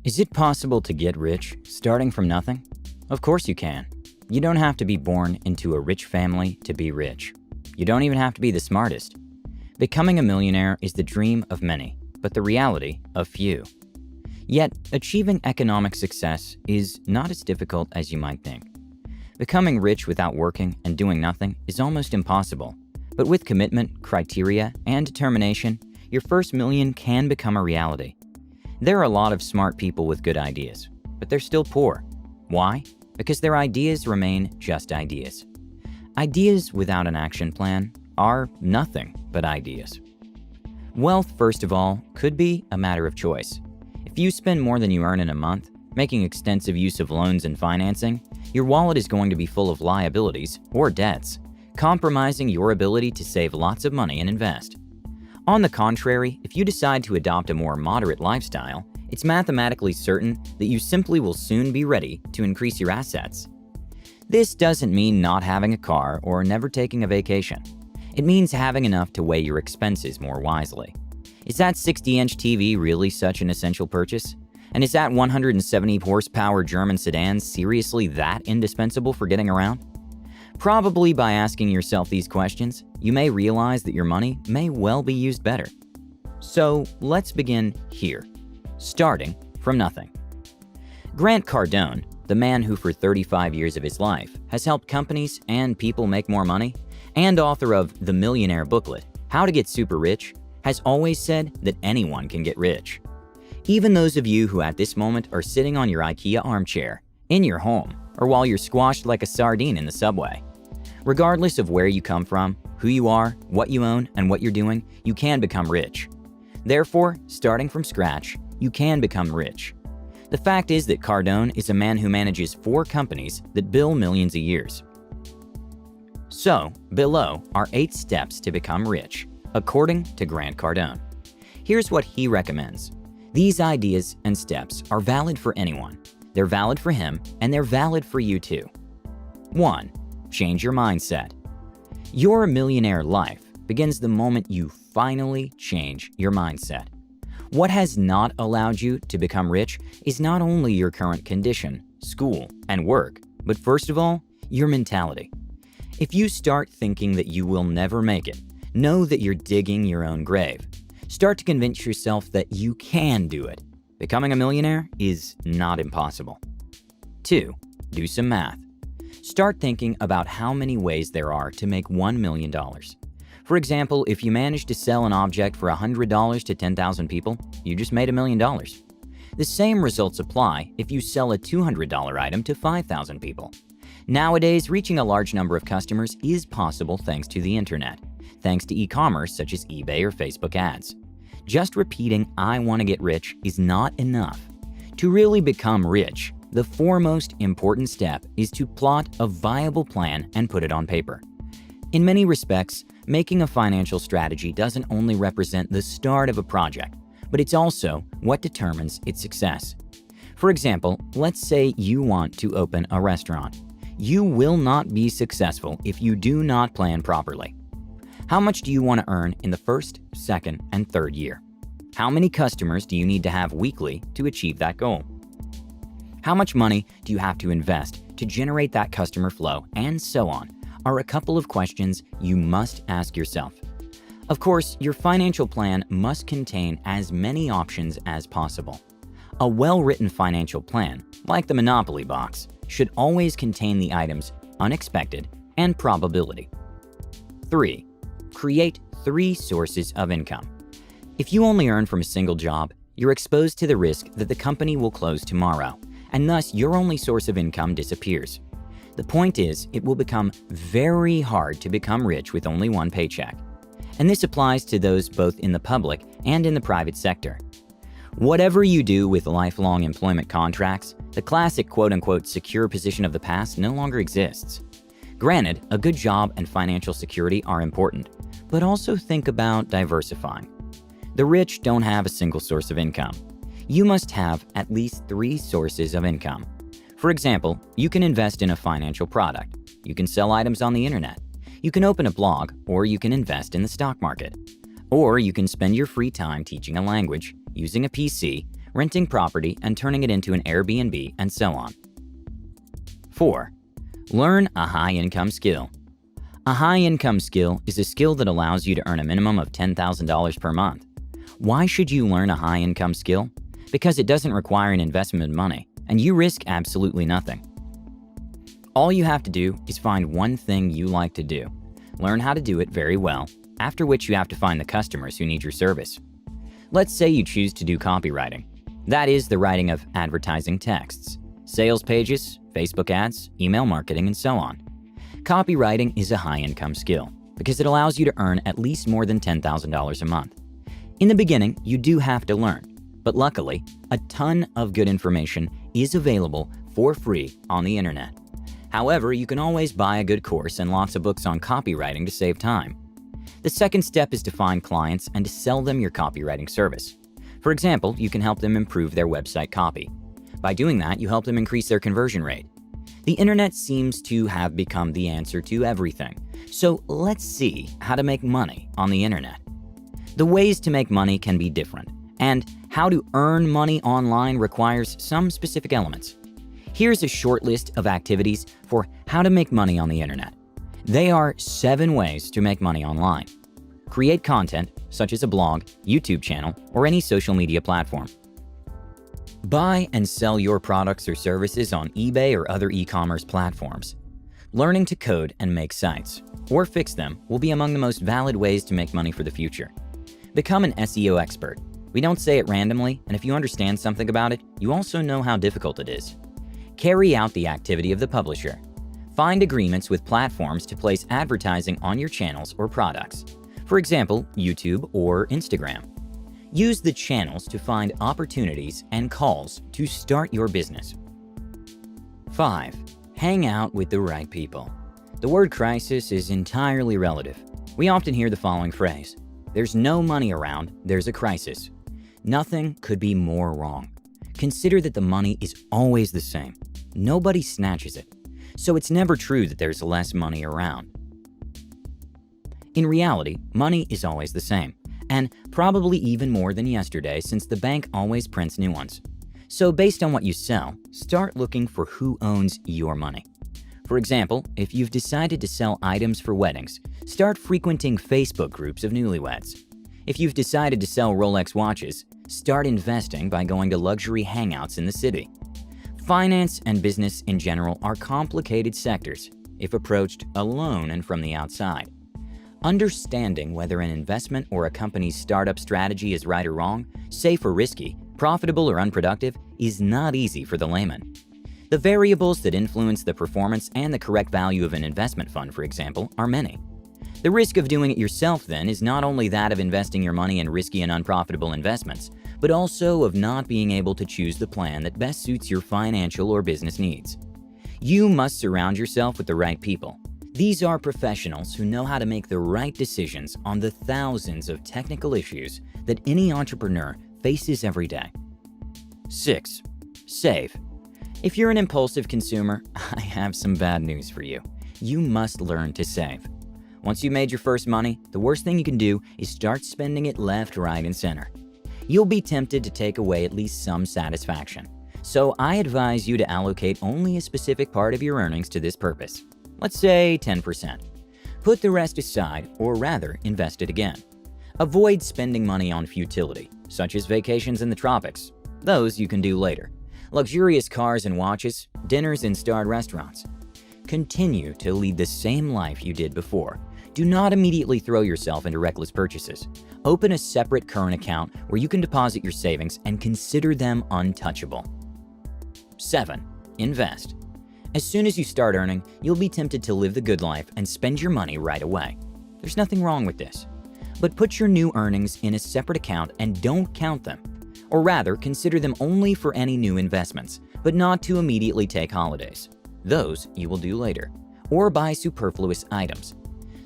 Is it possible to get rich starting from nothing? Of course you can. You don't have to be born into a rich family to be rich. You don't even have to be the smartest. Becoming a millionaire is the dream of many, but the reality of few. Yet, achieving economic success is not as difficult as you might think. Becoming rich without working and doing nothing is almost impossible, but with commitment, criteria, and determination, your first million can become a reality. There are a lot of smart people with good ideas, but they're still poor. Why? Because their ideas remain just ideas. Ideas without an action plan are nothing but ideas. Wealth, first of all, could be a matter of choice. If you spend more than you earn in a month, making extensive use of loans and financing, your wallet is going to be full of liabilities or debts, compromising your ability to save lots of money and invest. On the contrary, if you decide to adopt a more moderate lifestyle, it's mathematically certain that you simply will soon be ready to increase your assets. This doesn't mean not having a car or never taking a vacation. It means having enough to weigh your expenses more wisely. Is that 60-inch TV really such an essential purchase? And is that 170 horsepower German sedan seriously that indispensable for getting around? Probably by asking yourself these questions, you may realize that your money may well be used better. So let's begin here, starting from nothing. Grant Cardone, the man who for 35 years of his life has helped companies and people make more money, and author of The Millionaire Booklet, How to Get Super Rich, has always said that anyone can get rich. Even those of you who at this moment are sitting on your IKEA armchair, in your home, or while you're squashed like a sardine in the subway. Regardless of where you come from, who you are, what you own, and what you're doing, you can become rich. Therefore, starting from scratch, you can become rich. The fact is that Cardone is a man who manages 4 companies that bill millions a year. So, below are 8 steps to become rich, according to Grant Cardone. Here's what he recommends. These ideas and steps are valid for anyone. They're valid for him, and they're valid for you too. 1. Change your mindset. Your millionaire life begins the moment you finally change your mindset. What has not allowed you to become rich is not only your current condition, school, and work, but first of all, your mentality. If you start thinking that you will never make it, know that you're digging your own grave. Start to convince yourself that you can do it. Becoming a millionaire is not impossible. 2. Do some math. Start thinking about how many ways there are to make $1 million. For example, if you manage to sell an object for $100 to 10,000 people, you just made $1 million. The same results apply if you sell a $200 item to 5,000 people. Nowadays, reaching a large number of customers is possible thanks to the internet, thanks to e-commerce such as eBay or Facebook ads. Just repeating "I want to get rich" is not enough. To really become rich, the foremost important step is to plot a viable plan and put it on paper. In many respects, making a financial strategy doesn't only represent the start of a project, but it's also what determines its success. For example, let's say you want to open a restaurant. You will not be successful if you do not plan properly. How much do you want to earn in the first, second, and third year? How many customers do you need to have weekly to achieve that goal? How much money do you have to invest to generate that customer flow, and so on, are a couple of questions you must ask yourself. Of course, your financial plan must contain as many options as possible. A well-written financial plan, like the Monopoly box, should always contain the items unexpected and probability. 3. Create 3 sources of income. If you only earn from a single job, you're exposed to the risk that the company will close tomorrow, and thus your only source of income disappears. The point is, it will become very hard to become rich with only one paycheck. And this applies to those both in the public and in the private sector. Whatever you do with lifelong employment contracts, the classic quote-unquote secure position of the past no longer exists. Granted, a good job and financial security are important, but also think about diversifying. The rich don't have a single source of income. You must have at least 3 sources of income. For example, you can invest in a financial product. You can sell items on the internet. You can open a blog, or you can invest in the stock market. Or you can spend your free time teaching a language, using a PC, renting property and turning it into an Airbnb, and so on. 4. Learn a high-income skill. A high-income skill is a skill that allows you to earn a minimum of $10,000 per month. Why should you learn a high-income skill? Because it doesn't require an investment in money, and you risk absolutely nothing. All you have to do is find one thing you like to do. Learn how to do it very well, after which you have to find the customers who need your service. Let's say you choose to do copywriting. That is the writing of advertising texts, sales pages, Facebook ads, email marketing, and so on. Copywriting is a high-income skill because it allows you to earn at least more than $10,000 a month. In the beginning, you do have to learn, but luckily, a ton of good information is available for free on the internet. However, you can always buy a good course and lots of books on copywriting to save time. The second step is to find clients and to sell them your copywriting service. For example, you can help them improve their website copy. By doing that, you help them increase their conversion rate. The internet seems to have become the answer to everything. So let's see how to make money on the internet. The ways to make money can be different, and how to earn money online requires some specific elements. Here's a short list of activities for how to make money on the internet. They are 7 ways to make money online. Create content, such as a blog, YouTube channel, or any social media platform. Buy and sell your products or services on eBay or other e-commerce platforms. Learning to code and make sites, or fix them, will be among the most valid ways to make money for the future. Become an SEO expert. We don't say it randomly, and if you understand something about it, you also know how difficult it is. Carry out the activity of the publisher. Find agreements with platforms to place advertising on your channels or products. For example, YouTube or Instagram. Use the channels to find opportunities and calls to start your business. 5. Hang out with the right people. The word crisis is entirely relative. We often hear the following phrase: "There's no money around, there's a crisis." Nothing could be more wrong. Consider that the money is always the same. Nobody snatches it. So it's never true that there's less money around. In reality, money is always the same, and probably even more than yesterday since the bank always prints new ones. So based on what you sell, start looking for who owns your money. For example, if you've decided to sell items for weddings, start frequenting Facebook groups of newlyweds. If you've decided to sell Rolex watches, start investing by going to luxury hangouts in the city. Finance and business in general are complicated sectors if approached alone and from the outside. Understanding whether an investment or a company's startup strategy is right or wrong, safe or risky, profitable or unproductive, is not easy for the layman. The variables that influence the performance and the correct value of an investment fund, for example, are many. The risk of doing it yourself, then, is not only that of investing your money in risky and unprofitable investments, but also of not being able to choose the plan that best suits your financial or business needs. You must surround yourself with the right people. These are professionals who know how to make the right decisions on the thousands of technical issues that any entrepreneur faces every day. 6. Save. If you're an impulsive consumer, I have some bad news for you. You must learn to save. Once you've made your first money, the worst thing you can do is start spending it left, right, and center. You'll be tempted to take away at least some satisfaction. So I advise you to allocate only a specific part of your earnings to this purpose. Let's say 10%. Put the rest aside, or rather, invest it again. Avoid spending money on futility, such as vacations in the tropics. Those you can do later. Luxurious cars and watches, dinners in starred restaurants. Continue to lead the same life you did before. Do not immediately throw yourself into reckless purchases. Open a separate current account where you can deposit your savings and consider them untouchable. 7. Invest. As soon as you start earning, you'll be tempted to live the good life and spend your money right away. There's nothing wrong with this. But put your new earnings in a separate account and don't count them. Or rather, consider them only for any new investments, but not to immediately take holidays. Those you will do later. Or buy superfluous items.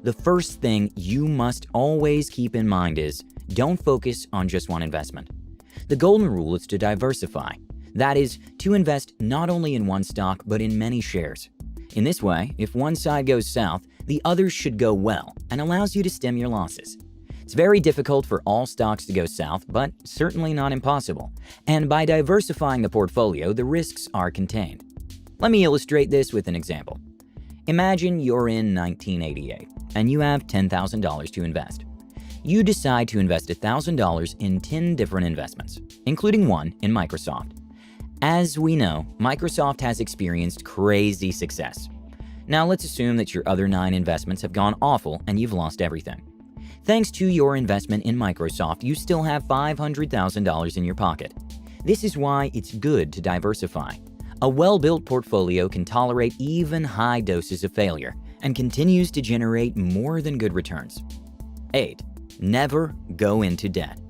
The first thing you must always keep in mind is, don't focus on just one investment. The golden rule is to diversify. That is, to invest not only in one stock, but in many shares. In this way, if one side goes south, the others should go well and allows you to stem your losses. It's very difficult for all stocks to go south, but certainly not impossible. And by diversifying the portfolio, the risks are contained. Let me illustrate this with an example. Imagine you're in 1988 and you have $10,000 to invest. You decide to invest $1,000 in 10 different investments, including one in Microsoft. As we know, Microsoft has experienced crazy success. Now let's assume that your other 9 investments have gone awful and you've lost everything. Thanks to your investment in Microsoft, you still have $500,000 in your pocket. This is why it's good to diversify. A well-built portfolio can tolerate even high doses of failure and continues to generate more than good returns. 8. Never go into debt.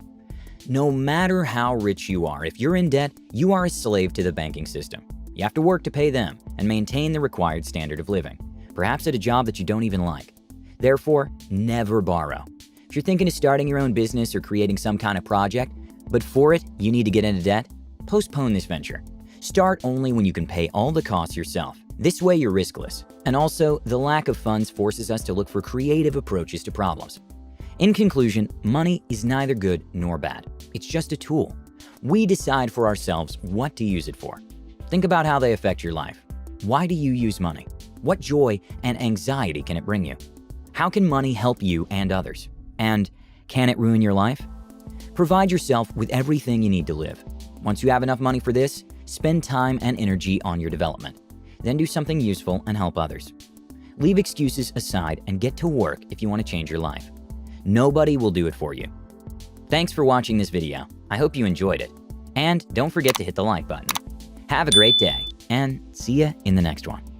No matter how rich you are, if you're in debt, you are a slave to the banking system. You have to work to pay them and maintain the required standard of living, perhaps at a job that you don't even like. Therefore, never borrow. If you're thinking of starting your own business or creating some kind of project, but for it, you need to get into debt, postpone this venture. Start only when you can pay all the costs yourself. This way you're riskless. And also, the lack of funds forces us to look for creative approaches to problems. In conclusion, money is neither good nor bad. It's just a tool. We decide for ourselves what to use it for. Think about how they affect your life. Why do you use money? What joy and anxiety can it bring you? How can money help you and others? And can it ruin your life? Provide yourself with everything you need to live. Once you have enough money for this, spend time and energy on your development. Then do something useful and help others. Leave excuses aside and get to work if you want to change your life. Nobody will do it for you. Thanks for watching this video. I hope you enjoyed it. And don't forget to hit the like button. Have a great day, and see ya in the next one.